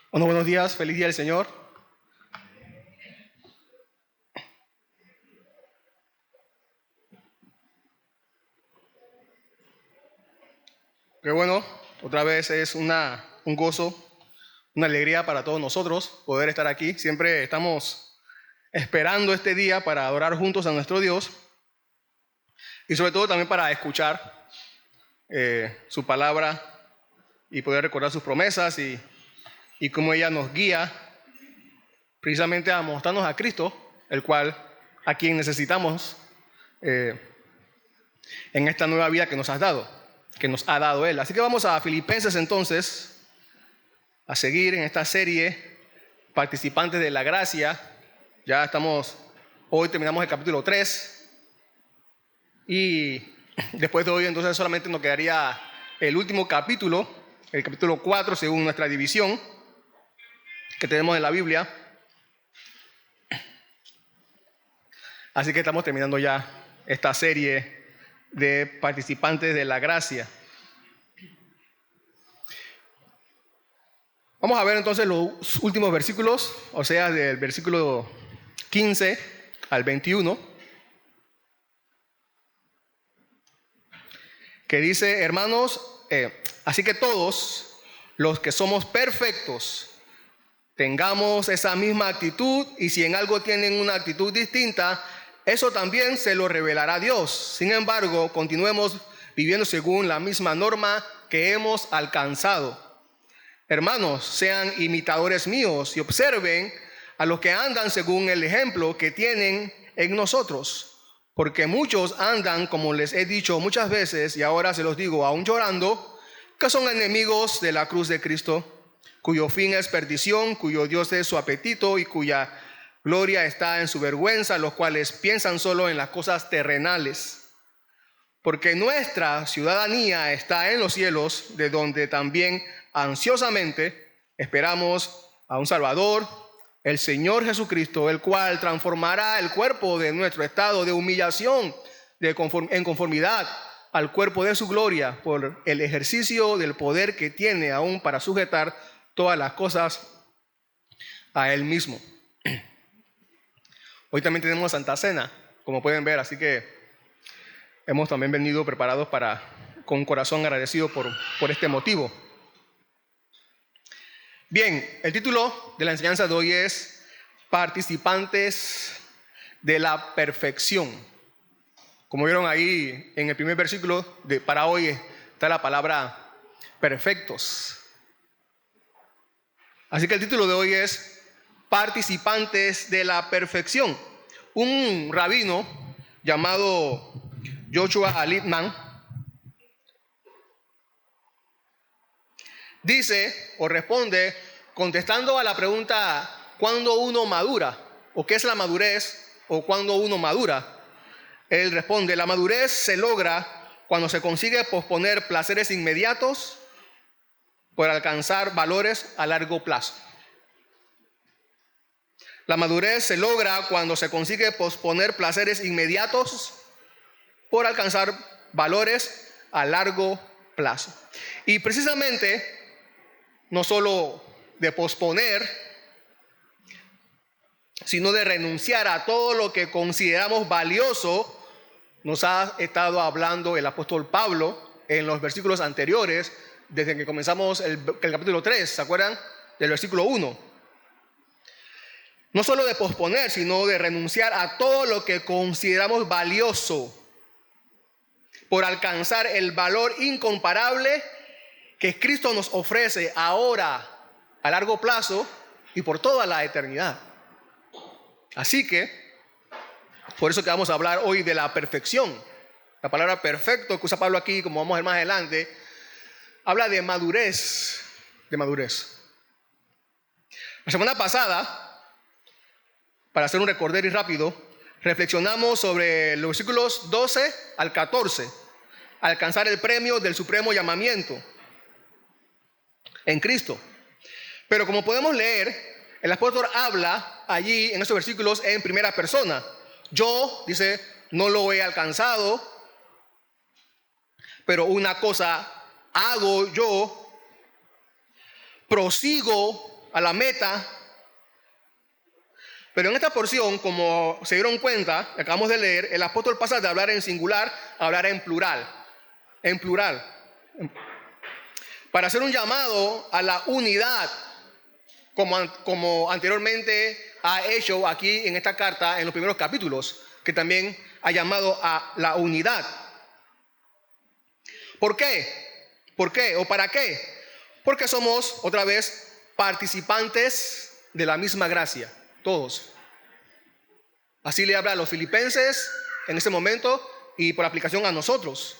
Bueno, buenos días, feliz día del Señor. Qué bueno, otra vez es un gozo, una alegría para todos nosotros poder estar aquí. Siempre estamos esperando este día para adorar juntos a nuestro Dios y sobre todo también para escuchar su palabra y poder recordar sus promesas y cómo ella nos guía precisamente a mostrarnos a Cristo, a quien necesitamos en esta nueva vida que nos ha dado Él. Así que vamos a Filipenses entonces, a seguir en esta serie, participantes de la gracia. Hoy terminamos el capítulo 3 y después de hoy entonces solamente nos quedaría el último capítulo, el capítulo 4 según nuestra división que tenemos en la Biblia. Así que estamos terminando ya esta serie de participantes de la gracia. Vamos a ver entonces los últimos versículos, o sea, del versículo 15 al 21, que dice: hermanos, así que todos los que somos perfectos tengamos esa misma actitud, y si en algo tienen una actitud distinta, eso también se lo revelará Dios. Sin embargo, continuemos viviendo según la misma norma que hemos alcanzado. Hermanos, sean imitadores míos y observen a los que andan según el ejemplo que tienen en nosotros. Porque muchos andan, como les he dicho muchas veces, y ahora se los digo aún llorando, que son enemigos de la cruz de Cristo, cuyo fin es perdición, cuyo Dios es su apetito y cuya gloria está en su vergüenza, los cuales piensan solo en las cosas terrenales. Porque nuestra ciudadanía está en los cielos, de donde también ansiosamente esperamos a un Salvador, el Señor Jesucristo, el cual transformará el cuerpo de nuestro estado de humillación en conformidad al cuerpo de su gloria, por el ejercicio del poder que tiene aún para sujetar todas las cosas a Él mismo. Hoy también tenemos Santa Cena, como pueden ver, así que hemos también venido preparados con un corazón agradecido por este motivo. Bien, el título de la enseñanza de hoy es Participantes de la perfección. Como vieron ahí en el primer versículo para hoy está la palabra perfectos. Así que el título de hoy es Participantes de la perfección. Un rabino llamado Joshua Lippmann dice o responde contestando a la pregunta ¿cuándo uno madura? ¿O qué es la madurez? ¿O cuándo uno madura? Él responde: la madurez se logra cuando se consigue posponer placeres inmediatos por alcanzar valores a largo plazo. La madurez se logra cuando se consigue posponer placeres inmediatos por alcanzar valores a largo plazo. Y precisamente, no solo de posponer, sino de renunciar a todo lo que consideramos valioso, nos ha estado hablando el apóstol Pablo en los versículos anteriores, desde que comenzamos el capítulo 3, ¿se acuerdan? Del versículo 1. No solo de posponer, sino de renunciar a todo lo que consideramos valioso por alcanzar el valor incomparable que Cristo nos ofrece ahora, a largo plazo y por toda la eternidad. Así que, por eso que vamos a hablar hoy de la perfección. La palabra perfecto que usa Pablo aquí, como vamos a ver más adelante, habla de madurez, La semana pasada, para hacer un recorderis rápido, reflexionamos sobre los versículos 12 al 14, alcanzar el premio del supremo llamamiento en Cristo. Pero como podemos leer, el apóstol habla allí en estos versículos en primera persona. Yo, dice, no lo he alcanzado, pero una cosa hago yo, prosigo a la meta. Pero en esta porción, como se dieron cuenta, acabamos de leer, el apóstol pasa de hablar en singular a hablar en plural. En plural. Para hacer un llamado a la unidad, como anteriormente ha hecho aquí en esta carta, en los primeros capítulos, que también ha llamado a la unidad. ¿Por qué? ¿Por qué? ¿O para qué? Porque somos, otra vez, participantes de la misma gracia, todos. Así le habla a los filipenses en ese momento y por aplicación a nosotros.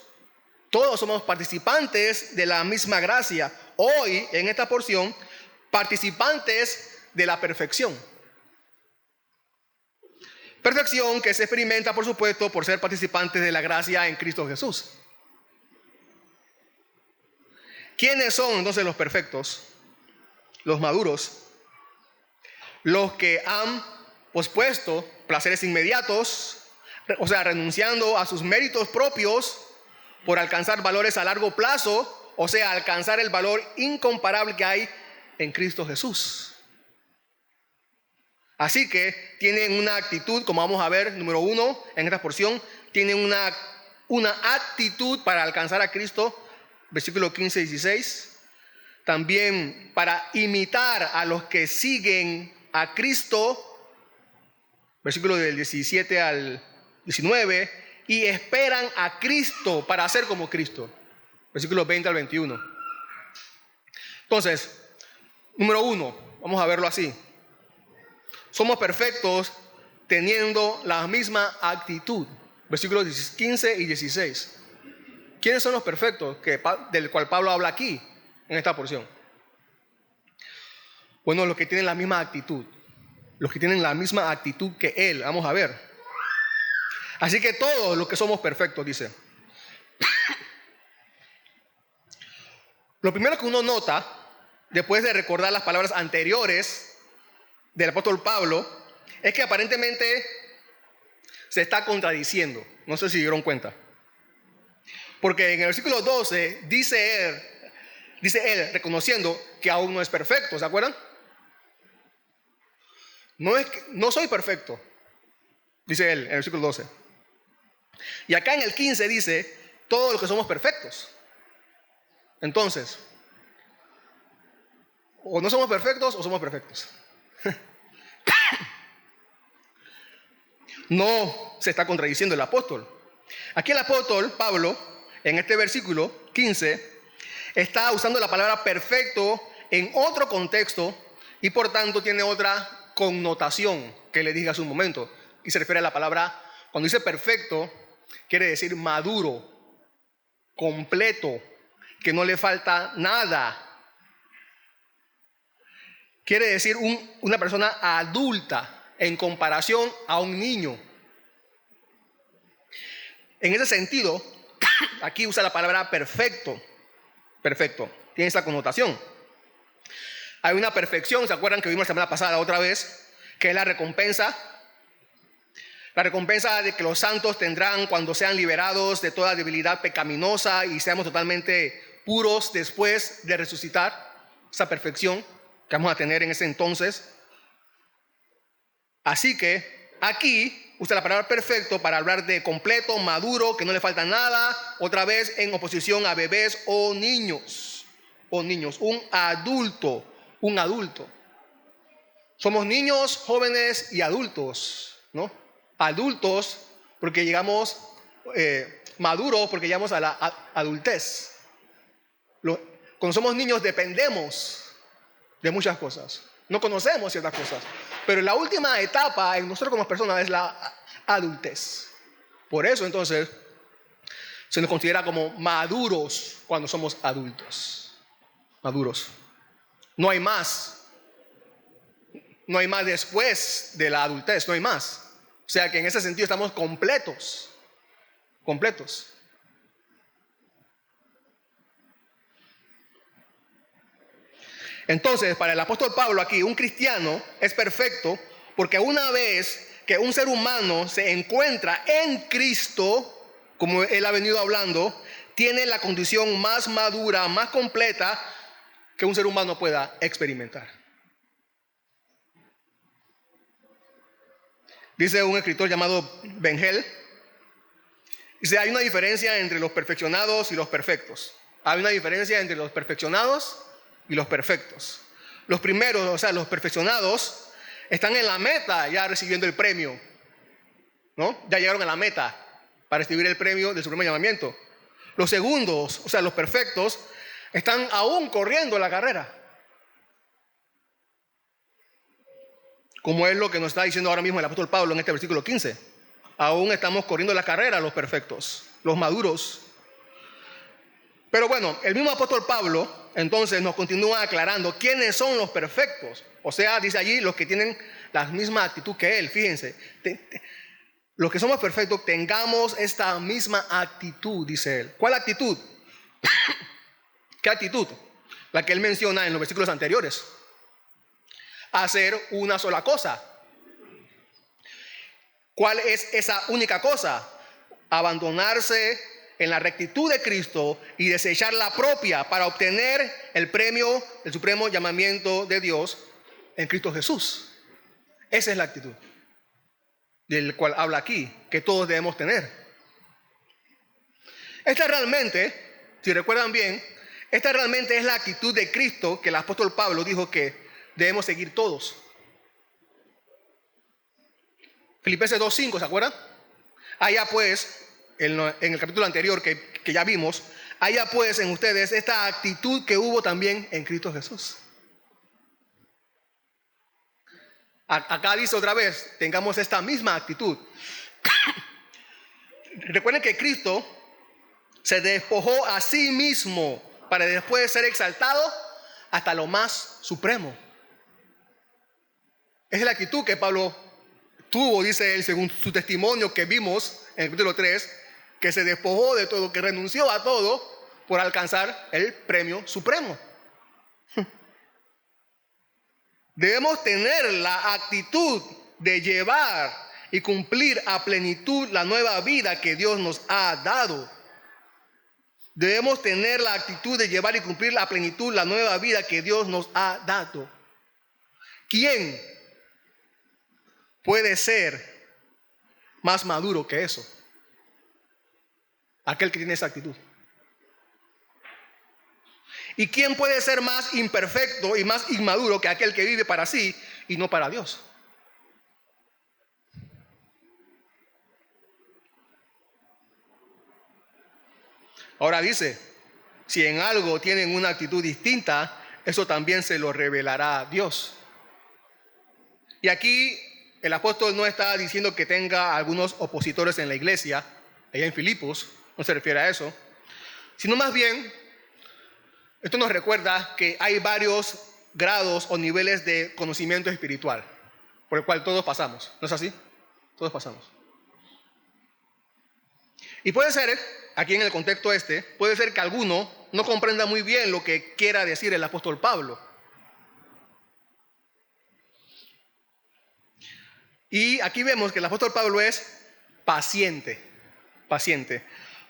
Todos somos participantes de la misma gracia. Hoy, en esta porción, participantes de la perfección. Perfección que se experimenta, por supuesto, por ser participantes de la gracia en Cristo Jesús. ¿Quiénes son entonces los perfectos? Los maduros. Los que han pospuesto placeres inmediatos, o sea, renunciando a sus méritos propios por alcanzar valores a largo plazo, o sea, alcanzar el valor incomparable que hay en Cristo Jesús. Así que tienen una actitud, como vamos a ver, número 1 en esta porción, tienen una actitud para alcanzar a Cristo, versículo 15 y 16. También para imitar a los que siguen a Cristo, versículo del 17 al 19, y esperan a Cristo para ser como Cristo, versículo 20 al 21. Entonces, número 1, vamos a verlo así. Somos perfectos teniendo la misma actitud, versículos 15 y 16. ¿Quiénes son los perfectos del cual Pablo habla aquí, en esta porción? Bueno, los que tienen la misma actitud. Los que tienen la misma actitud que él. Vamos a ver. Así que todos los que somos perfectos, dice. Lo primero que uno nota, después de recordar las palabras anteriores del apóstol Pablo, es que aparentemente se está contradiciendo. No sé si dieron cuenta. Porque en el versículo 12 dice él reconociendo que aún no es perfecto. ¿Se acuerdan? No soy perfecto, dice él en el versículo 12. Y acá en el 15 dice, todos los que somos perfectos. Entonces, o no somos perfectos o somos perfectos. No se está contradiciendo el apóstol. Aquí el apóstol Pablo, en este versículo 15, está usando la palabra perfecto en otro contexto y por tanto tiene otra connotación que le dije hace un momento. Y se refiere a la palabra, cuando dice perfecto, quiere decir maduro, completo, que no le falta nada. Quiere decir una persona adulta en comparación a un niño. En ese sentido, aquí usa la palabra perfecto. Perfecto, tiene esa connotación. Hay una perfección, ¿se acuerdan que vimos la semana pasada otra vez? Que es la recompensa. La recompensa de que los santos tendrán cuando sean liberados de toda debilidad pecaminosa y seamos totalmente puros después de resucitar. Esa perfección que vamos a tener en ese entonces. Así que aquí usa la palabra perfecto para hablar de completo, maduro, que no le falta nada. Otra vez en oposición a bebés o niños. Un adulto. Somos niños, jóvenes y adultos, ¿no? Adultos porque llegamos maduros porque llegamos a la adultez. Cuando somos niños dependemos de muchas cosas. No conocemos ciertas cosas. Pero la última etapa en nosotros como personas es la adultez. Por eso entonces se nos considera como maduros cuando somos adultos. Maduros. No hay más. No hay más después de la adultez, no hay más. O sea que en ese sentido estamos completos. Completos. Entonces, para el apóstol Pablo aquí, un cristiano es perfecto porque una vez que un ser humano se encuentra en Cristo, como él ha venido hablando, tiene la condición más madura, más completa que un ser humano pueda experimentar. Dice un escritor llamado Bengel, dice, hay una diferencia entre los perfeccionados y los perfectos. Hay una diferencia entre los perfeccionados y los perfectos. Los primeros, o sea, los perfeccionados, están en la meta ya recibiendo el premio, ¿no? Ya llegaron a la meta para recibir el premio del supremo llamamiento. Los segundos, o sea, los perfectos, están aún corriendo la carrera. Como es lo que nos está diciendo ahora mismo el apóstol Pablo en este versículo 15. Aún estamos corriendo la carrera los perfectos, los maduros. Pero bueno, el mismo apóstol Pablo entonces nos continúa aclarando quiénes son los perfectos. O sea, dice allí los que tienen la misma actitud que él. Fíjense, los que somos perfectos tengamos esta misma actitud, dice él. ¿Cuál actitud? ¿Qué actitud? La que él menciona en los versículos anteriores. Hacer una sola cosa. ¿Cuál es esa única cosa? Abandonarse en la rectitud de Cristo y desechar la propia para obtener el premio del supremo llamamiento de Dios en Cristo Jesús. Esa es la actitud del cual habla aquí, que todos debemos tener. Esta realmente, si recuerdan bien, esta realmente es la actitud de Cristo que el apóstol Pablo dijo que debemos seguir todos. Filipenses 2:5, ¿se acuerdan? Allá pues, en el capítulo anterior que ya vimos, haya pues en ustedes esta actitud que hubo también en Cristo Jesús. Acá dice otra vez, tengamos esta misma actitud. Recuerden que Cristo se despojó a sí mismo para después ser exaltado hasta lo más supremo. Esa es la actitud que Pablo tuvo, dice él, según su testimonio que vimos en el capítulo 3, que se despojó de todo, que renunció a todo por alcanzar el premio supremo. Debemos tener la actitud de llevar y cumplir a plenitud la nueva vida que Dios nos ha dado. Debemos tener la actitud de llevar y cumplir a plenitud la nueva vida que Dios nos ha dado. ¿Quién puede ser más maduro que eso? Aquel que tiene esa actitud. ¿Y quién puede ser más imperfecto y más inmaduro que aquel que vive para sí y no para Dios? Ahora dice, si en algo tienen una actitud distinta, eso también se lo revelará Dios. Y aquí el apóstol no está diciendo que tenga algunos opositores en la iglesia, allá en Filipos, no se refiere a eso, sino más bien, esto nos recuerda que hay varios grados o niveles de conocimiento espiritual, por el cual todos pasamos, ¿no es así? Todos pasamos. Y puede ser, aquí en el contexto puede ser que alguno no comprenda muy bien lo que quiera decir el apóstol Pablo. Y aquí vemos que el apóstol Pablo es paciente.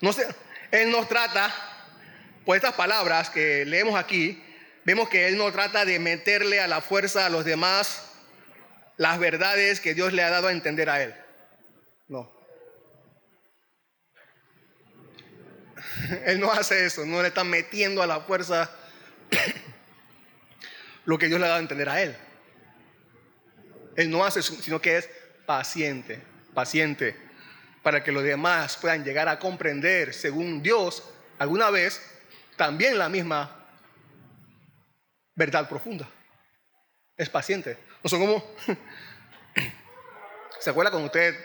No sé, él nos trata, por estas palabras que leemos aquí, vemos que él no trata de meterle a la fuerza a los demás las verdades que Dios le ha dado a entender a él. No. Él no hace eso, no le está metiendo a la fuerza lo que Dios le ha dado a entender a él. Él no hace eso, sino que es paciente, para que los demás puedan llegar a comprender, según Dios, alguna vez, también la misma verdad profunda. Es paciente. No son como... ¿Se acuerda cuando usted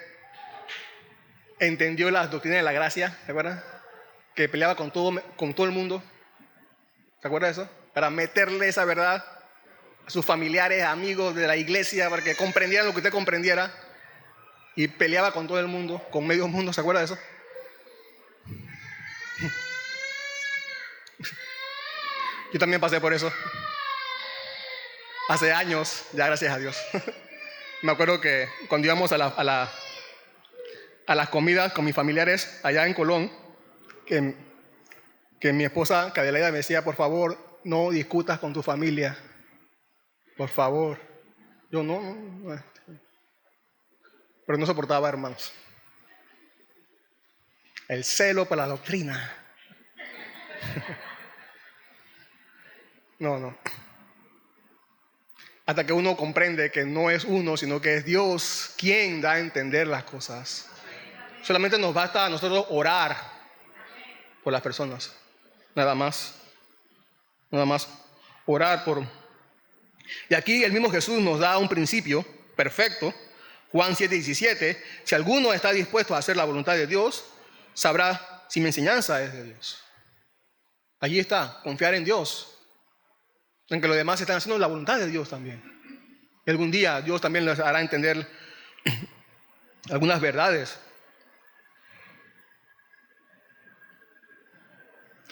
entendió las doctrinas de la gracia? ¿Se acuerdan? Que peleaba con todo el mundo. ¿Se acuerda de eso? Para meterle esa verdad a sus familiares, amigos de la iglesia, para que comprendieran lo que usted comprendiera. Y peleaba con todo el mundo, con medio mundo. ¿Se acuerda de eso? Yo también pasé por eso. Hace años, ya gracias a Dios. Me acuerdo que cuando íbamos a las comidas con mis familiares allá en Colón, que mi esposa Cadelaida me decía, por favor, no discutas con tu familia. Por favor. Yo no. pero no soportaba, hermanos. El celo por la doctrina. No. Hasta que uno comprende que no es uno, sino que es Dios quien da a entender las cosas. Solamente nos basta a nosotros orar por las personas. Nada más. Nada más. Orar por... Y aquí el mismo Jesús nos da un principio perfecto. Juan 7:17. Si alguno está dispuesto a hacer la voluntad de Dios, sabrá si mi enseñanza es de Dios. Allí está, confiar en Dios. En que los demás están haciendo la voluntad de Dios también. Y algún día Dios también les hará entender algunas verdades.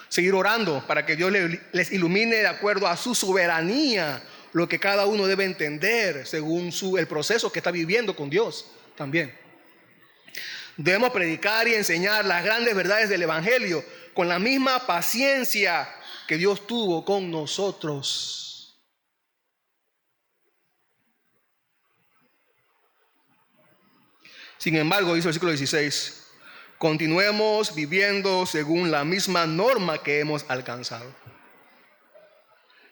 Seguir orando para que Dios les ilumine de acuerdo a su soberanía lo que cada uno debe entender según el proceso que está viviendo con Dios también. Debemos predicar y enseñar las grandes verdades del Evangelio con la misma paciencia que Dios tuvo con nosotros. Sin embargo, dice el versículo 16, continuemos viviendo según la misma norma que hemos alcanzado.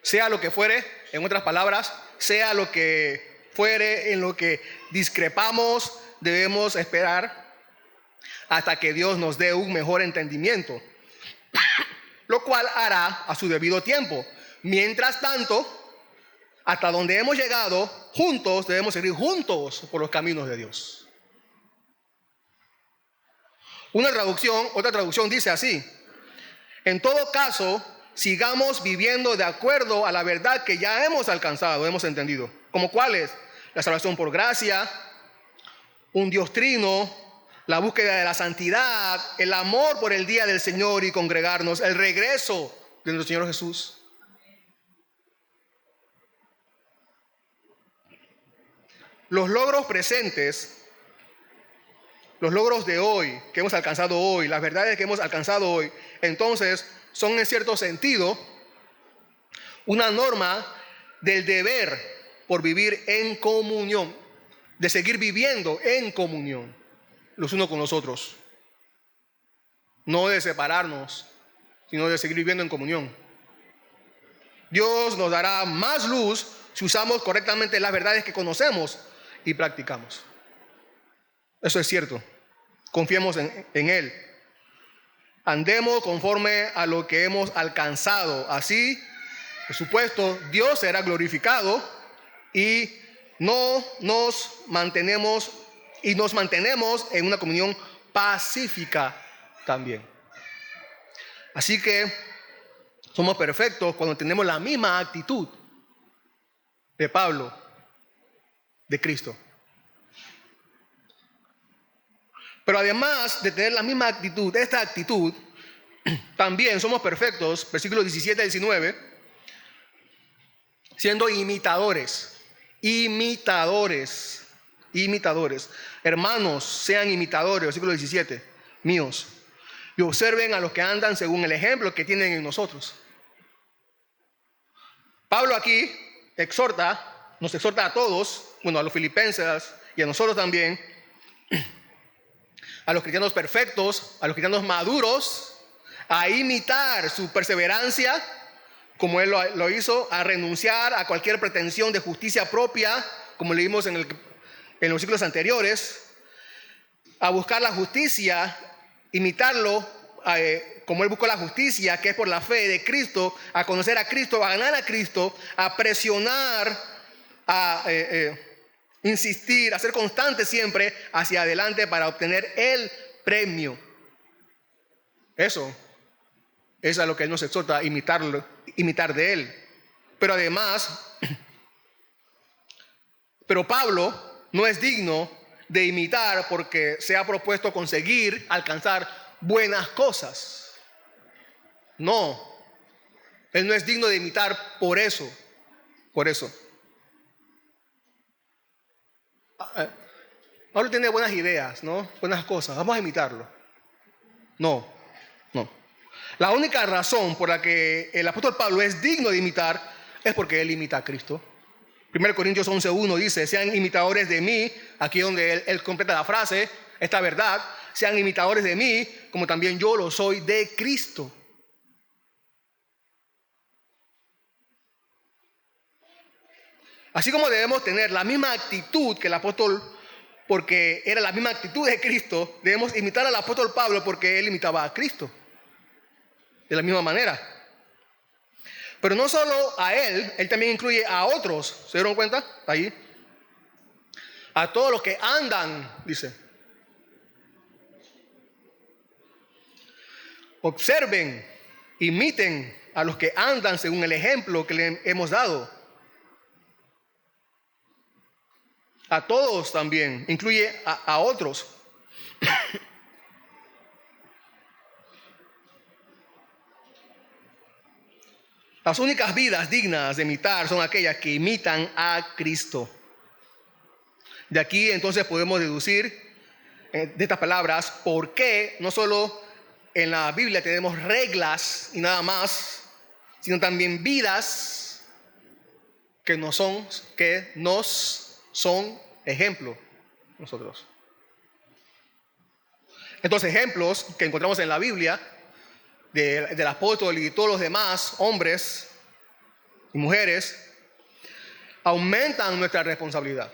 Sea lo que fuere, en otras palabras, sea lo que fuere en lo que discrepamos, debemos esperar hasta que Dios nos dé un mejor entendimiento, lo cual hará a su debido tiempo. Mientras tanto, hasta donde hemos llegado, juntos debemos seguir juntos por los caminos de Dios. Otra traducción dice así: en todo caso, sigamos viviendo de acuerdo a la verdad que ya hemos alcanzado, hemos entendido. ¿Como cuáles? La salvación por gracia, un Dios trino, la búsqueda de la santidad, el amor por el día del Señor y congregarnos, el regreso de nuestro Señor Jesús. Los logros presentes, los logros de hoy, que hemos alcanzado hoy, las verdades que hemos alcanzado hoy, entonces son en cierto sentido una norma del deber por vivir en comunión, de seguir viviendo en comunión los unos con los otros. No de separarnos, sino de seguir viviendo en comunión. Dios nos dará más luz si usamos correctamente las verdades que conocemos y practicamos. Eso es cierto. Confiemos en Él. Andemos conforme a lo que hemos alcanzado. Así, por supuesto, Dios será glorificado y nos mantenemos en una comunión pacífica también. Así que somos perfectos cuando tenemos la misma actitud de Pablo, de Cristo. Pero además de tener la misma actitud, esta actitud, también somos perfectos, versículos 17 y 19, siendo imitadores. Hermanos, sean imitadores, versículo 17, míos, y observen a los que andan según el ejemplo que tienen en nosotros. Pablo aquí nos exhorta a todos, a los filipenses y a nosotros también, a los cristianos perfectos, a los cristianos maduros, a imitar su perseverancia, como él lo hizo, a renunciar a cualquier pretensión de justicia propia, como leímos en los versículos anteriores, a buscar la justicia, imitarlo, como él buscó la justicia, que es por la fe de Cristo, a conocer a Cristo, a ganar a Cristo, a presionar, a insistir, a ser constante siempre hacia adelante para obtener el premio. Eso es a lo que él nos exhorta a imitar de él. Pero además, Pablo no es digno de imitar porque se ha propuesto conseguir alcanzar buenas cosas. No, él no es digno de imitar por eso. Pablo tiene buenas ideas, ¿no? Buenas cosas, vamos a imitarlo. No. La única razón por la que el apóstol Pablo es digno de imitar es porque él imita a Cristo. 1 Corintios 11:1 dice, sean imitadores de mí, aquí donde él completa la frase, esta verdad, sean imitadores de mí, como también yo lo soy de Cristo. Así como debemos tener la misma actitud que el apóstol, porque era la misma actitud de Cristo, debemos imitar al apóstol Pablo porque él imitaba a Cristo. De la misma manera. Pero no solo a él también incluye a otros. ¿Se dieron cuenta? Ahí. A todos los que andan, dice. Observen, imiten a los que andan según el ejemplo que le hemos dado. A todos también, incluye a otros. Las únicas vidas dignas de imitar son aquellas que imitan a Cristo. De aquí entonces podemos deducir de estas palabras por qué no solo en la Biblia tenemos reglas y nada más, sino también vidas que nos son ejemplo nosotros. Estos ejemplos que encontramos en la Biblia del apóstol y todos los demás hombres y mujeres aumentan nuestra responsabilidad,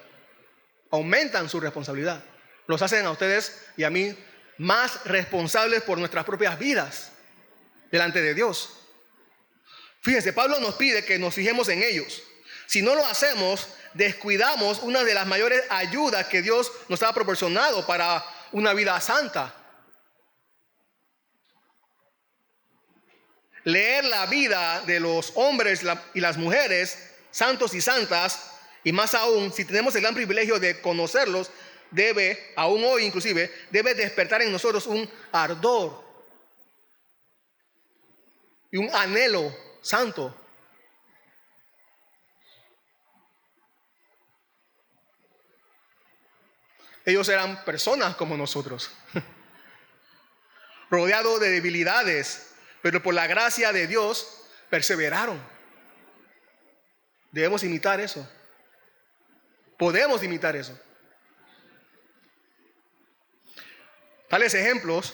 aumentan su responsabilidad, los hacen a ustedes y a mí más responsables por nuestras propias vidas delante de Dios. Fíjense, Pablo nos pide que nos fijemos en ellos. Si no lo hacemos, descuidamos una de las mayores ayudas que Dios nos ha proporcionado para una vida santa. Leer la vida de los hombres y las mujeres, santos y santas, y más aún, si tenemos el gran privilegio de conocerlos, debe, aún hoy inclusive, debe despertar en nosotros un ardor y un anhelo santo. Ellos eran personas como nosotros, rodeados de debilidades, pero por la gracia de Dios perseveraron. Debemos imitar eso. Podemos imitar eso. Tales ejemplos,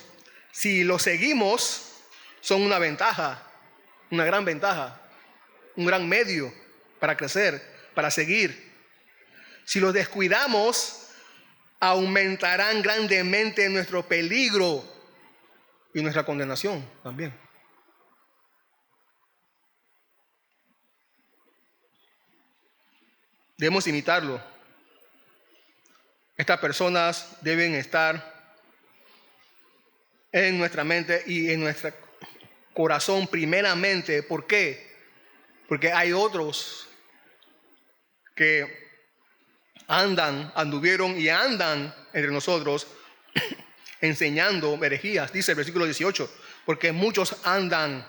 si los seguimos, son una ventaja, una gran ventaja, un gran medio para crecer, para seguir. Si los descuidamos, aumentarán grandemente nuestro peligro y nuestra condenación también. Debemos imitarlo. Estas personas deben estar en nuestra mente y en nuestro corazón primeramente. ¿Por qué? Porque hay otros que anduvieron y andan entre nosotros enseñando herejías. Dice el versículo 18, porque muchos andan,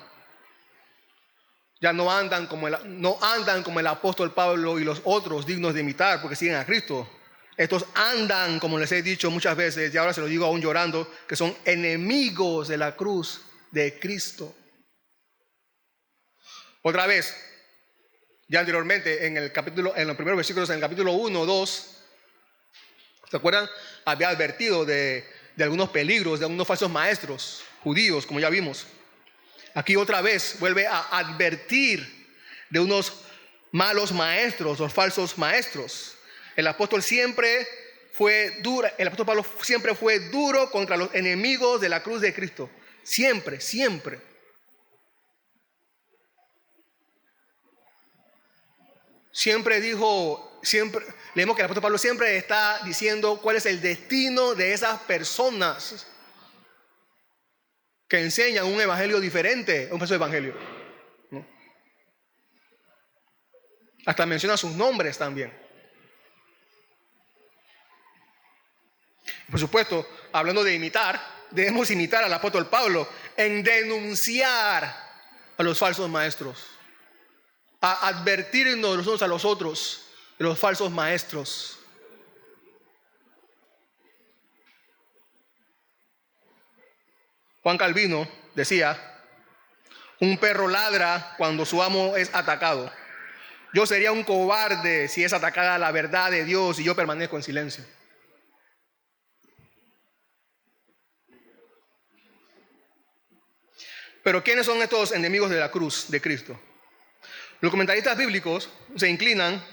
ya no andan como el apóstol Pablo y los otros dignos de imitar porque siguen a Cristo. Estos andan, como les he dicho muchas veces, y ahora se lo digo aún llorando, que son enemigos de la cruz de Cristo. Otra vez, ya anteriormente en los primeros versículos, en el capítulo 1, 2, ¿se acuerdan? Había advertido de algunos peligros, de algunos falsos maestros judíos, como ya vimos. Aquí otra vez vuelve a advertir de unos malos maestros, los falsos maestros. El apóstol Pablo siempre fue duro contra los enemigos de la cruz de Cristo. Siempre, siempre. Siempre leemos que el apóstol Pablo siempre está diciendo cuál es el destino de esas personas que enseñan un evangelio diferente, un falso evangelio, ¿no? Hasta menciona sus nombres también. Por supuesto, hablando de imitar, debemos imitar al apóstol Pablo en denunciar a los falsos maestros, a advertirnos los unos a los otros de los falsos maestros. Juan Calvino decía: un perro ladra cuando su amo es atacado, Yo sería un cobarde si es atacada la verdad de Dios y yo permanezco en silencio. Pero ¿quiénes son estos enemigos de la cruz de Cristo? Los comentaristas bíblicos se inclinan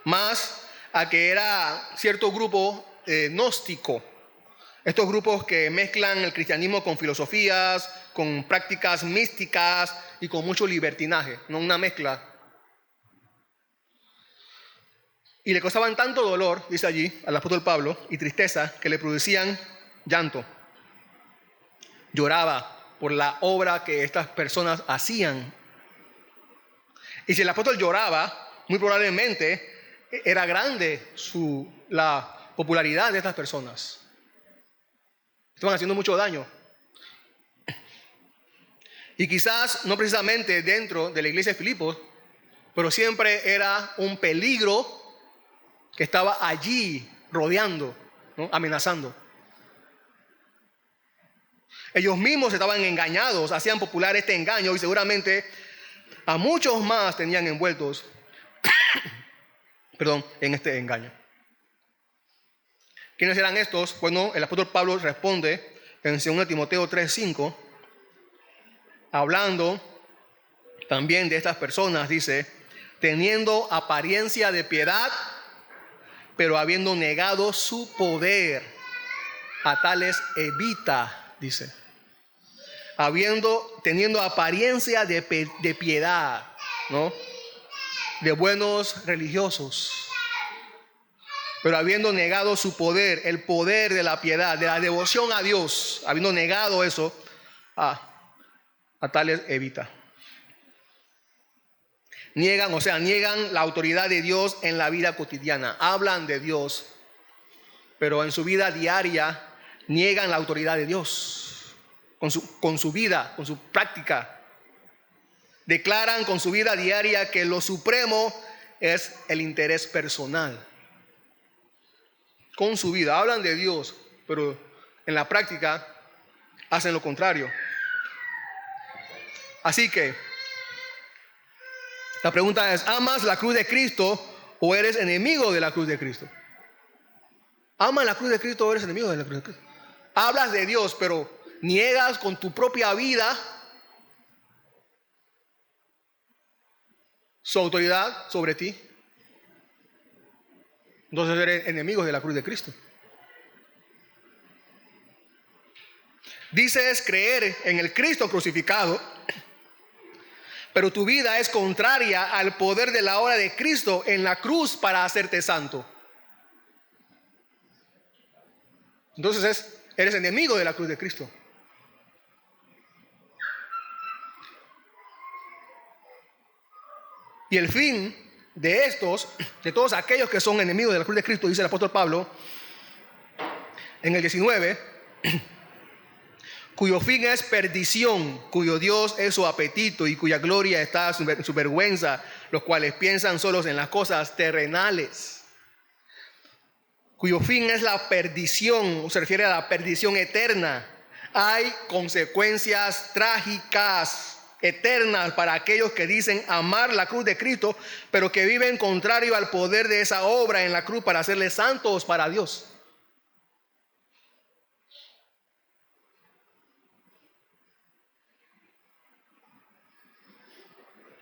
más a que era cierto grupo gnóstico. Estos grupos que mezclan el cristianismo con filosofías, con prácticas místicas y con mucho libertinaje, no una mezcla. Y le causaban tanto dolor, dice allí, al apóstol Pablo, y tristeza, que le producían llanto. Lloraba por la obra que estas personas hacían. Y si el apóstol lloraba, muy probablemente era grande la popularidad de estas personas. Estaban haciendo mucho daño. Y quizás no precisamente dentro de la iglesia de Filipos, pero siempre era un peligro que estaba allí rodeando, ¿no? Amenazando. Ellos mismos estaban engañados, hacían popular este engaño y seguramente a muchos más tenían envueltos en este engaño. ¿Quiénes eran estos? Bueno, el apóstol Pablo responde en 2 Timoteo 3:5, hablando también de estas personas, dice, teniendo apariencia de piedad, pero habiendo negado su poder, a tales evita, dice. Teniendo apariencia de piedad, ¿no? De buenos religiosos, pero habiendo negado su poder, el poder de la piedad, de la devoción a Dios, habiendo negado eso, a tales evita. Niegan la autoridad de Dios en la vida cotidiana. Hablan de Dios, pero en su vida diaria niegan la autoridad de Dios. Con su vida, con su práctica. Declaran con su vida diaria que lo supremo es el interés personal. Con su vida hablan de Dios, pero en la práctica hacen lo contrario. Así que la pregunta es, ¿amas la cruz de Cristo o eres enemigo de la cruz de Cristo? ¿Amas la cruz de Cristo o eres enemigo de la cruz de Cristo? Hablas de Dios, pero niegas con tu propia vida su autoridad sobre ti. Entonces eres enemigo de la cruz de Cristo. Dices creer en el Cristo crucificado, pero tu vida es contraria al poder de la obra de Cristo en la cruz para hacerte santo. Entonces eres enemigo de la cruz de Cristo. Y el fin de todos aquellos que son enemigos de la cruz de Cristo, dice el apóstol Pablo en el 19, cuyo fin es perdición, cuyo Dios es su apetito y cuya gloria está en su vergüenza, los cuales piensan solos en las cosas terrenales. Cuyo fin es la perdición, se refiere a la perdición eterna. Hay consecuencias trágicas, eternas, para aquellos que dicen amar la cruz de Cristo, pero que viven contrario al poder de esa obra en la cruz para hacerles santos para Dios.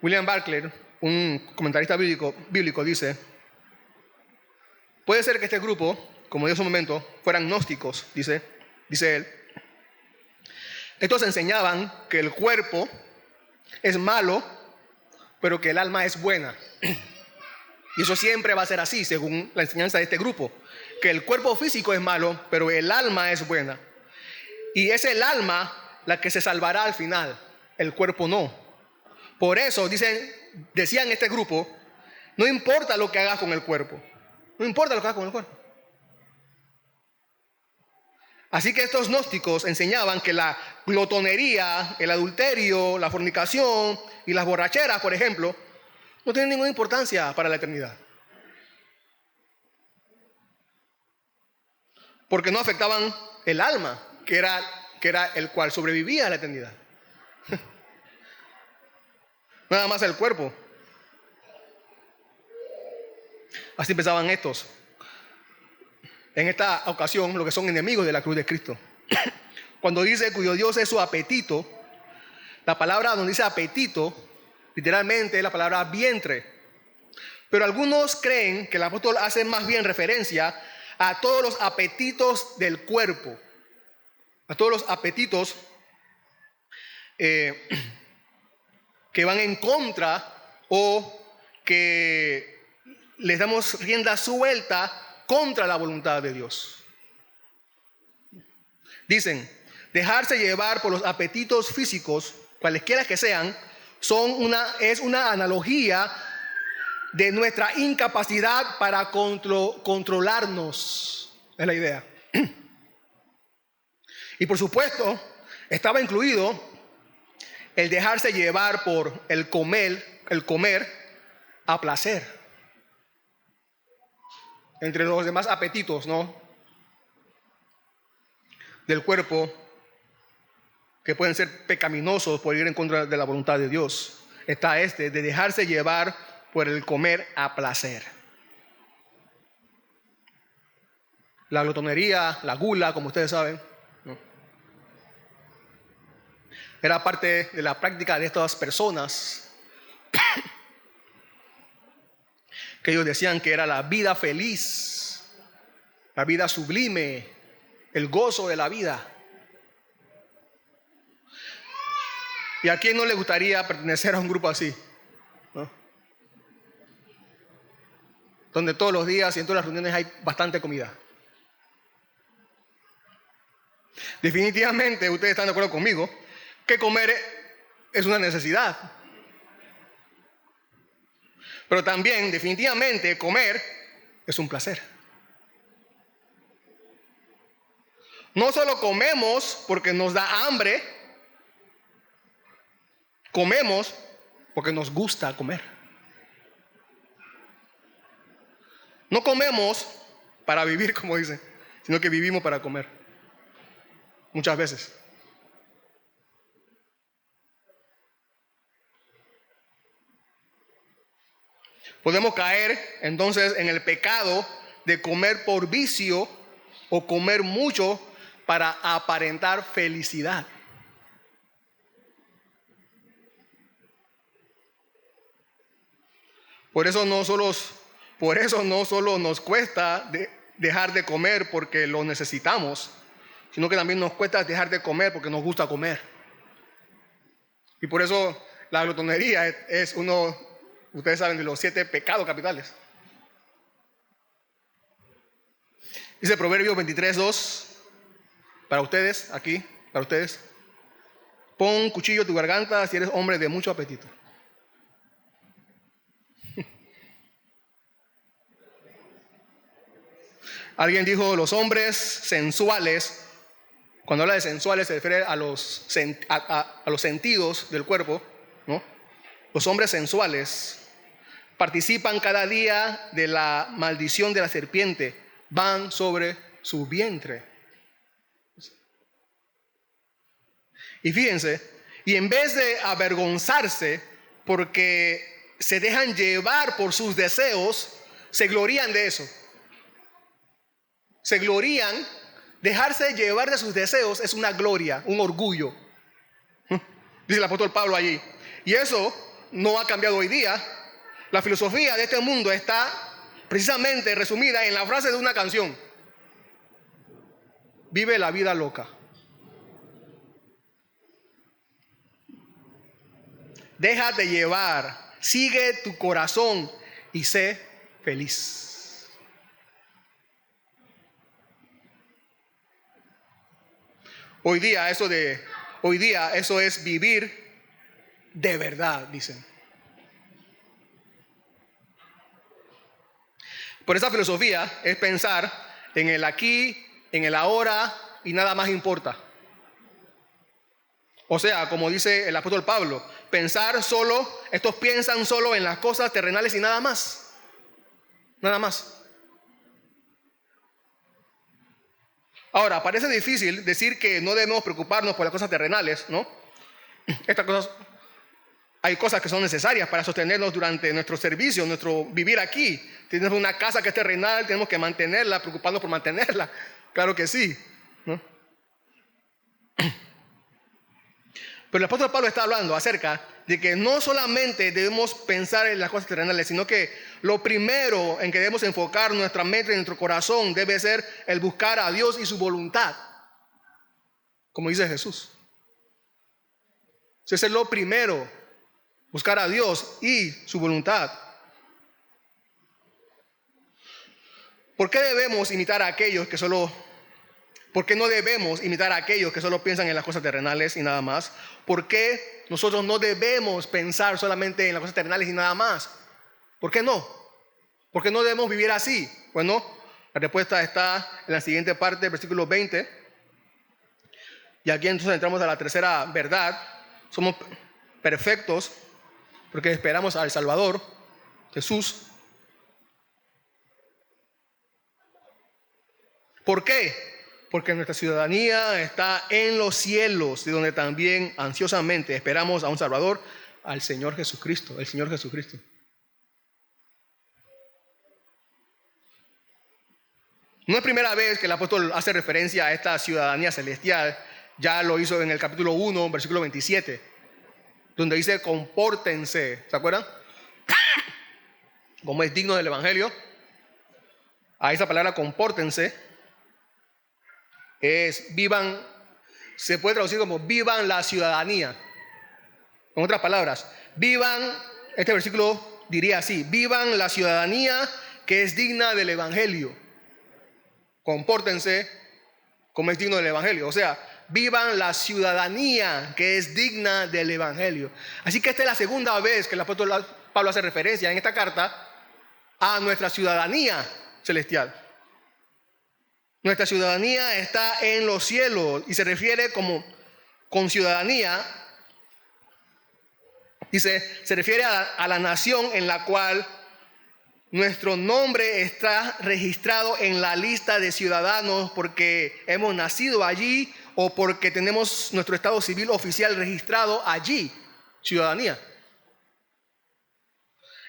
William Barclay, un comentarista bíblico dice, puede ser que este grupo, como dijo en su momento, fueran gnósticos, dice él. Estos enseñaban que el cuerpo es malo, pero que el alma es buena. Y eso siempre va a ser así, según la enseñanza de este grupo, que el cuerpo físico es malo, pero el alma es buena. Y es el alma la que se salvará al final, el cuerpo no. Por eso decían este grupo, no importa lo que hagas con el cuerpo, no importa lo que hagas con el cuerpo. Así que estos gnósticos enseñaban que la glotonería, el adulterio, la fornicación y las borracheras, por ejemplo, no tienen ninguna importancia para la eternidad. Porque no afectaban el alma, que era el cual sobrevivía a la eternidad. Nada más el cuerpo. Así pensaban estos. En esta ocasión, lo que son enemigos de la cruz de Cristo. Cuando dice cuyo Dios es su apetito, la palabra donde dice apetito, literalmente es la palabra vientre. Pero algunos creen que el apóstol hace más bien referencia a todos los apetitos del cuerpo. A todos los apetitos que van en contra o que les damos rienda suelta contra la voluntad de Dios. Dicen, dejarse llevar por los apetitos físicos, cualesquiera que sean, es una analogía de nuestra incapacidad para controlarnos. Es la idea. Y por supuesto, estaba incluido el dejarse llevar por el comer a placer. Entre los demás apetitos, ¿no?, del cuerpo, que pueden ser pecaminosos por ir en contra de la voluntad de Dios, está de dejarse llevar por el comer a placer. La glotonería, la gula, como ustedes saben, ¿no?, era parte de la práctica de estas personas que ellos decían que era la vida feliz, la vida sublime, el gozo de la vida. ¿Y a quién no le gustaría pertenecer a un grupo así, ¿no?, donde todos los días y en todas las reuniones hay bastante comida? Definitivamente ustedes están de acuerdo conmigo que comer es una necesidad. Pero también definitivamente comer es un placer. No solo comemos porque nos da hambre, comemos porque nos gusta comer. No comemos para vivir, como dicen, sino que vivimos para comer. Muchas veces. Podemos caer entonces en el pecado de comer por vicio o comer mucho para aparentar felicidad. Por eso no solo nos cuesta dejar de comer porque lo necesitamos, sino que también nos cuesta dejar de comer porque nos gusta comer. Y por eso la glotonería es uno, ustedes saben, de los 7 pecados capitales. Dice Proverbios 23:2, para ustedes, aquí, para ustedes: pon un cuchillo en tu garganta si eres hombre de mucho apetito. Alguien dijo, los hombres sensuales, cuando habla de sensuales se refiere a los sentidos del cuerpo, ¿no? Los hombres sensuales participan cada día de la maldición de la serpiente, van sobre su vientre. Y fíjense, y en vez de avergonzarse porque se dejan llevar por sus deseos, se glorían de eso. Se glorían, dejarse llevar de sus deseos es una gloria, un orgullo. Dice el apóstol Pablo allí. Y eso no ha cambiado hoy día. La filosofía de este mundo está precisamente resumida en la frase de una canción: vive la vida loca. Déjate llevar, sigue tu corazón y sé feliz. Hoy día eso es vivir de verdad, dicen. Por esa filosofía es pensar en el aquí, en el ahora y nada más importa. O sea, como dice el apóstol Pablo, estos piensan solo en las cosas terrenales y nada más. Nada más. Ahora, parece difícil decir que no debemos preocuparnos por las cosas terrenales, ¿no? Estas cosas Hay cosas que son necesarias para sostenernos durante nuestro servicio, nuestro vivir aquí. Tenemos una casa que es terrenal, tenemos que mantenerla, preocuparnos por mantenerla. Claro que sí, ¿no? Pero el apóstol Pablo está hablando acerca de que no solamente debemos pensar en las cosas terrenales, sino que lo primero en que debemos enfocar nuestra mente y nuestro corazón debe ser el buscar a Dios y su voluntad, como dice Jesús. Eso es lo primero, buscar a Dios y su voluntad. ¿Por qué debemos imitar a aquellos que solo... ¿Por qué no debemos imitar a aquellos que solo piensan en las cosas terrenales y nada más? ¿Por qué nosotros no debemos pensar solamente en las cosas terrenales y nada más? ¿Por qué no? ¿Por qué no debemos vivir así? Bueno, la respuesta está en la siguiente parte del versículo 20. Y aquí entonces entramos a la tercera verdad. Somos perfectos porque esperamos al Salvador, Jesús. ¿Por qué? Porque nuestra ciudadanía está en los cielos, de donde también ansiosamente esperamos a un Salvador, al Señor Jesucristo, el Señor Jesucristo. No es primera vez que el apóstol hace referencia a esta ciudadanía celestial. Ya lo hizo en el capítulo 1, versículo 27, donde dice compórtense. ¿Se acuerdan? Como es digno del Evangelio. A esa palabra compórtense es vivan, se puede traducir como vivan la ciudadanía. En otras palabras, vivan, este versículo diría así: vivan la ciudadanía que es digna del Evangelio. Compórtense como es digno del Evangelio. O sea, vivan la ciudadanía que es digna del Evangelio. Así que esta es la segunda vez que el apóstol Pablo hace referencia en esta carta a nuestra ciudadanía celestial. Nuestra ciudadanía está en los cielos y se refiere como con ciudadanía, dice, se refiere a la nación en la cual nuestro nombre está registrado en la lista de ciudadanos porque hemos nacido allí o porque tenemos nuestro estado civil oficial registrado allí, ciudadanía.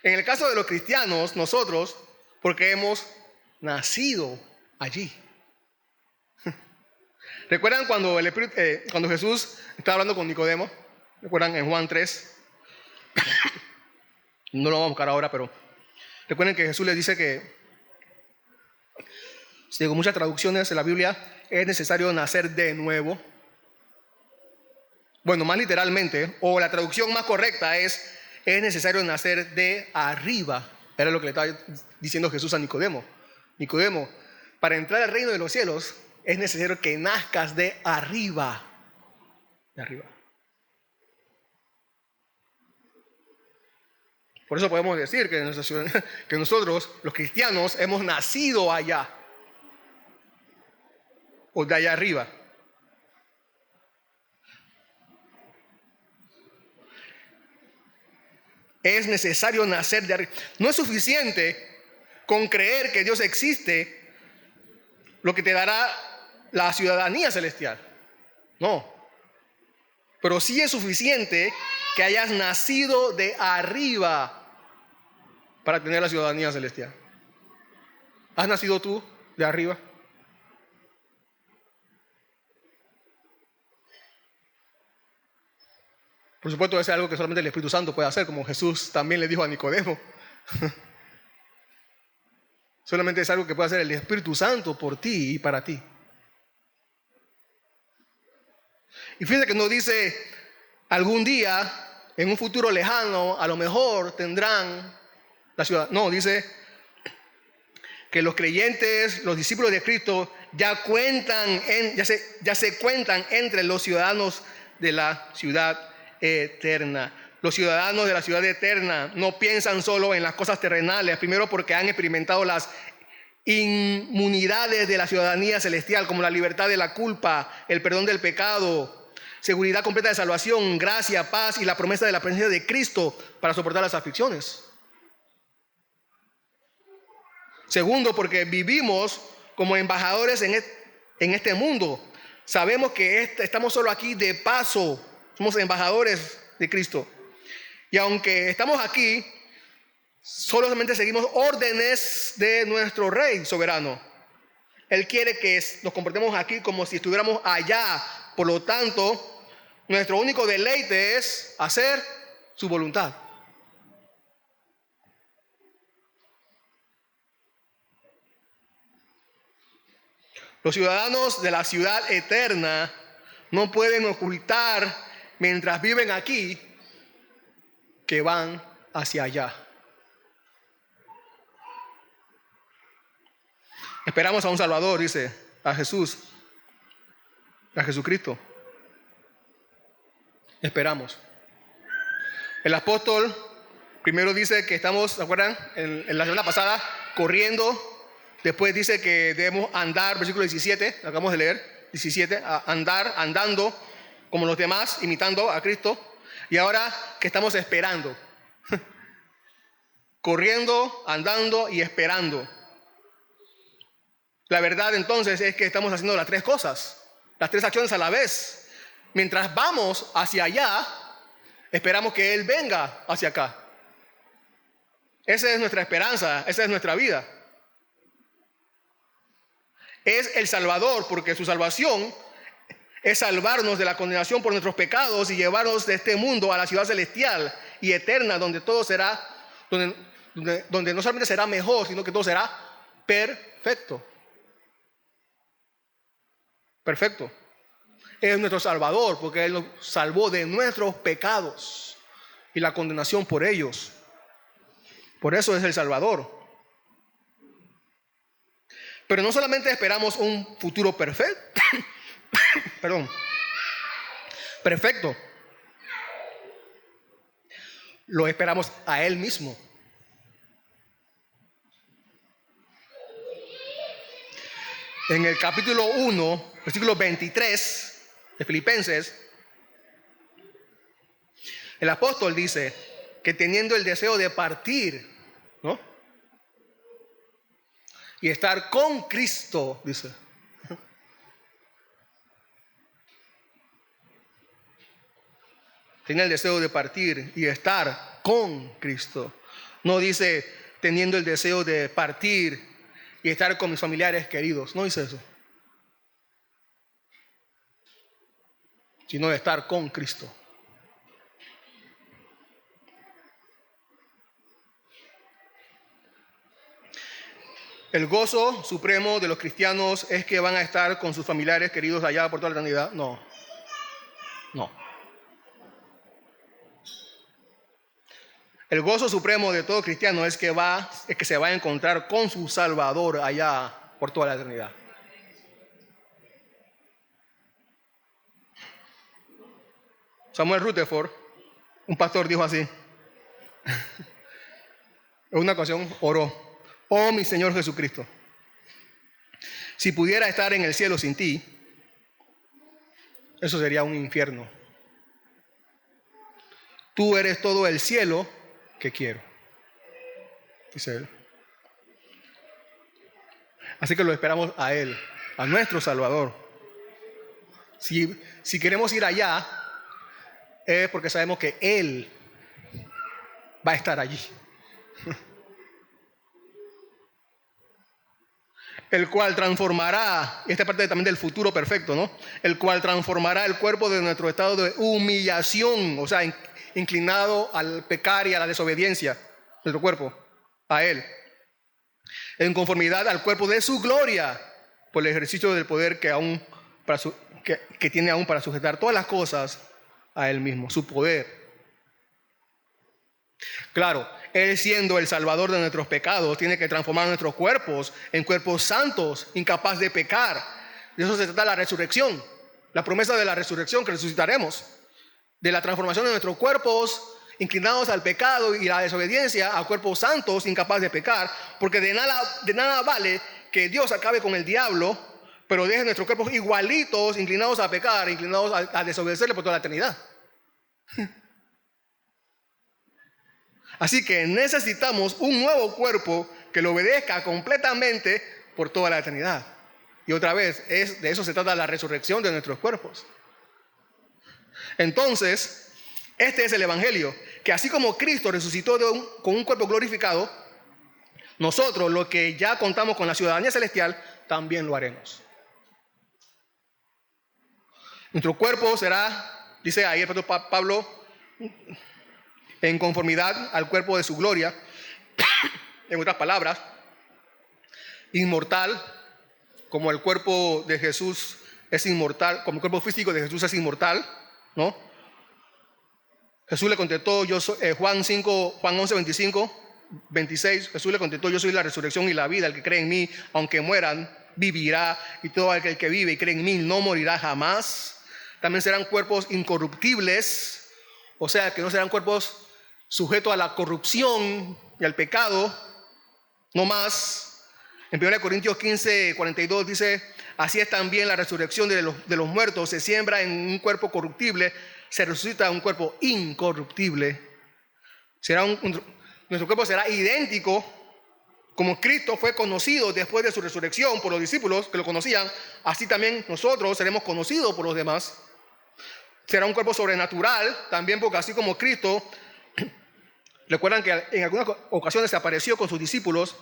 En el caso de los cristianos, nosotros, porque hemos nacido allí. ¿Recuerdan cuando Jesús estaba hablando con Nicodemo? ¿Recuerdan en Juan 3? No lo vamos a buscar ahora, pero recuerden que Jesús les dice que, según muchas traducciones de la Biblia, es necesario nacer de nuevo. Bueno, más literalmente, o la traducción más correcta es necesario nacer de arriba. Era lo que le estaba diciendo Jesús a Nicodemo. Nicodemo, para entrar al reino de los cielos, es necesario que nazcas de arriba. De arriba. Por eso podemos decir que nosotros, los cristianos, hemos nacido allá. O de allá arriba. Es necesario nacer de arriba. No es suficiente con creer que Dios existe, lo que te dará la ciudadanía celestial. No. Pero sí es suficiente que hayas nacido de arriba para tener la ciudadanía celestial. ¿Has nacido tú de arriba? Por supuesto, eso es algo que solamente el Espíritu Santo puede hacer, como Jesús también le dijo a Nicodemo. Solamente es algo que puede hacer el Espíritu Santo por ti y para ti. Y fíjate que no dice algún día, en un futuro lejano, a lo mejor tendrán la ciudad. No, dice que los creyentes, los discípulos de Cristo, ya se cuentan entre los ciudadanos de la ciudad eterna. Los ciudadanos de la ciudad eterna no piensan solo en las cosas terrenales, primero porque han experimentado las inmunidades de la ciudadanía celestial, como la libertad de la culpa, el perdón del pecado, seguridad completa de salvación, gracia, paz y la promesa de la presencia de Cristo para soportar las aflicciones. Segundo, porque vivimos como embajadores en este mundo. Sabemos que estamos solo aquí de paso, somos embajadores de Cristo. Y aunque estamos aquí, solamente seguimos órdenes de nuestro Rey soberano. Él quiere que nos comportemos aquí como si estuviéramos allá. Por lo tanto, nuestro único deleite es hacer su voluntad. Los ciudadanos de la ciudad eterna no pueden ocultar mientras viven aquí que van hacia allá. Esperamos a un Salvador, dice, a Jesús, a Jesucristo. Esperamos. El apóstol primero dice que estamos, ¿se acuerdan? En la semana pasada, corriendo. Después dice que debemos andar, versículo 17, acabamos de leer, 17, andando como los demás, imitando a Cristo. Y ahora que estamos esperando. Corriendo, andando y esperando. La verdad entonces es que estamos haciendo las tres cosas, las tres acciones a la vez. Mientras vamos hacia allá, esperamos que Él venga hacia acá. Esa es nuestra esperanza, esa es nuestra vida. Es el Salvador, porque su salvación es salvarnos de la condenación por nuestros pecados y llevarnos de este mundo a la ciudad celestial y eterna, donde todo será, donde no solamente será mejor, sino que todo será perfecto. Perfecto. Es nuestro Salvador, porque Él nos salvó de nuestros pecados y la condenación por ellos. Por eso es el Salvador. Pero no solamente esperamos un futuro perfecto, perfecto. Lo esperamos a Él mismo. En el capítulo 1, versículo 23 de Filipenses, el apóstol dice que teniendo el deseo de partir, ¿no? Y estar con Cristo, dice. Tiene el deseo de partir y estar con Cristo. No dice teniendo el deseo de partir y estar con mis familiares queridos. No dice eso. Sino de estar con Cristo. El gozo supremo de los cristianos es que van a estar con sus familiares queridos allá por toda la eternidad. No. El gozo supremo de todo cristiano es que se va a encontrar con su Salvador allá por toda la eternidad. Samuel Rutherford, un pastor, dijo así. En una ocasión oró: oh mi Señor Jesucristo, si pudiera estar en el cielo sin ti, eso sería un infierno. Tú eres todo el cielo que quiero, dice él. Así que lo esperamos a Él, a nuestro Salvador. Si queremos ir allá, es porque sabemos que Él va a estar allí. El cual transformará, y esta parte también del futuro perfecto, ¿no? El cual transformará el cuerpo de nuestro estado de humillación, o sea, inclinado al pecar y a la desobediencia, nuestro cuerpo, a Él, en conformidad al cuerpo de su gloria, por el ejercicio del poder que tiene aún para sujetar todas las cosas a Él mismo, su poder. Claro, Él siendo el Salvador de nuestros pecados, tiene que transformar nuestros cuerpos en cuerpos santos, incapaz de pecar. De eso se trata la resurrección, la promesa de la resurrección, que resucitaremos. De la transformación de nuestros cuerpos inclinados al pecado y la desobediencia a cuerpos santos, incapaces de pecar, porque de nada vale que Dios acabe con el diablo, pero deje nuestros cuerpos igualitos, inclinados a pecar, inclinados a desobedecerle por toda la eternidad. Así que necesitamos un nuevo cuerpo que lo obedezca completamente por toda la eternidad. Y otra vez, de eso se trata la resurrección de nuestros cuerpos. Entonces, este es el evangelio, que así como Cristo resucitó con un cuerpo glorificado, nosotros, los que ya contamos con la ciudadanía celestial, también lo haremos. Nuestro cuerpo será, dice ahí el apóstol Pablo, en conformidad al cuerpo de su gloria, en otras palabras, inmortal, como el cuerpo de Jesús es inmortal, como el cuerpo físico de Jesús es inmortal, ¿no? Jesús le contestó, Juan 11, 26, Jesús le contestó, yo soy la resurrección y la vida, el que cree en mí, aunque mueran, vivirá, y todo aquel que vive y cree en mí no morirá jamás. También serán cuerpos incorruptibles, o sea, que no serán cuerpos sujetos a la corrupción y al pecado, no más. En 1 Corintios 15, 42 dice, así es también la resurrección de los muertos, se siembra en un cuerpo corruptible, se resucita en un cuerpo incorruptible. Nuestro cuerpo será idéntico, como Cristo fue conocido después de su resurrección por los discípulos que lo conocían, así también nosotros seremos conocidos por los demás. Será un cuerpo sobrenatural también, porque así como Cristo, recuerdan que en algunas ocasiones se apareció con sus discípulos,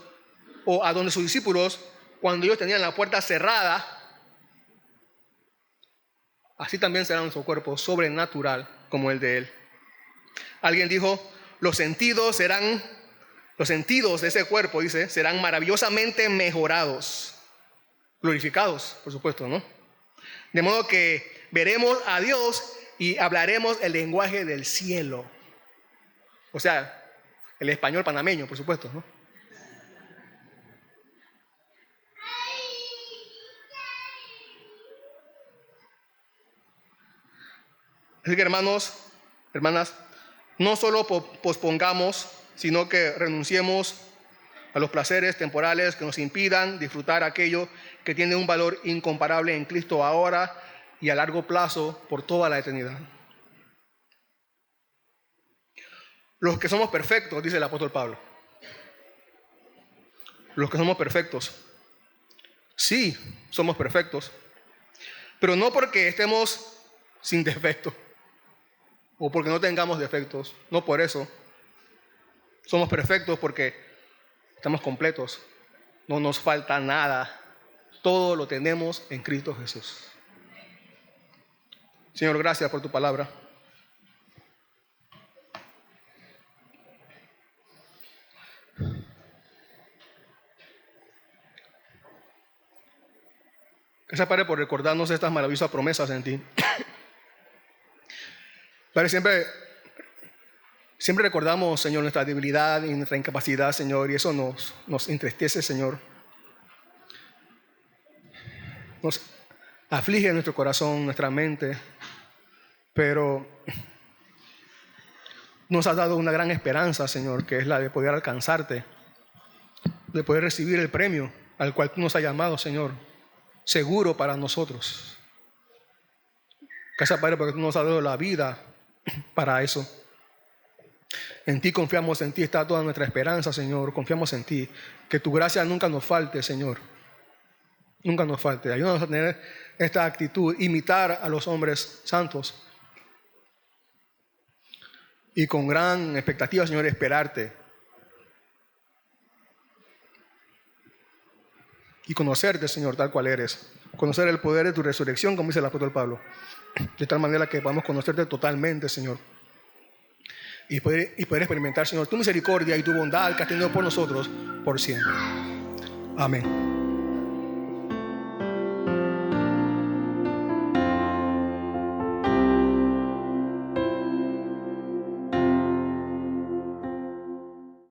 o a donde sus discípulos, cuando ellos tenían la puerta cerrada, así también será nuestro cuerpo sobrenatural como el de Él. Alguien dijo, los sentidos de ese cuerpo, dice, serán maravillosamente mejorados, glorificados, por supuesto, ¿no? De modo que veremos a Dios y hablaremos el lenguaje del cielo. O sea, el español panameño, por supuesto, ¿no? Así que hermanos, hermanas, no solo pospongamos, sino que renunciemos a los placeres temporales que nos impidan disfrutar aquello que tiene un valor incomparable en Cristo ahora y a largo plazo por toda la eternidad. Los que somos perfectos, dice el apóstol Pablo. Los que somos perfectos. Sí, somos perfectos. Pero no porque estemos sin defecto o porque no tengamos defectos. No por eso. Somos perfectos porque estamos completos. No nos falta nada. Todo lo tenemos en Cristo Jesús. Señor, gracias por tu palabra. Gracias, Padre, por recordarnos estas maravillosas promesas en ti. Padre, siempre recordamos, Señor, nuestra debilidad y nuestra incapacidad, Señor, y eso nos entristece, Señor. Nos aflige nuestro corazón, nuestra mente, pero nos has dado una gran esperanza, Señor, que es la de poder alcanzarte, de poder recibir el premio al cual tú nos has llamado, Señor, seguro para nosotros. Gracias, Padre, porque tú nos has dado la vida para eso. En ti confiamos, en ti está toda nuestra esperanza, Señor. Confiamos en ti. Que tu gracia nunca nos falte, Señor. Nunca nos falte. Ayúdanos a tener esta actitud, imitar a los hombres santos. Y con gran expectativa, Señor, esperarte. Y conocerte, Señor, tal cual eres. Conocer el poder de tu resurrección, como dice el apóstol Pablo. De tal manera que podamos conocerte totalmente, Señor. Y poder experimentar, Señor, tu misericordia y tu bondad que has tenido por nosotros por siempre. Amén.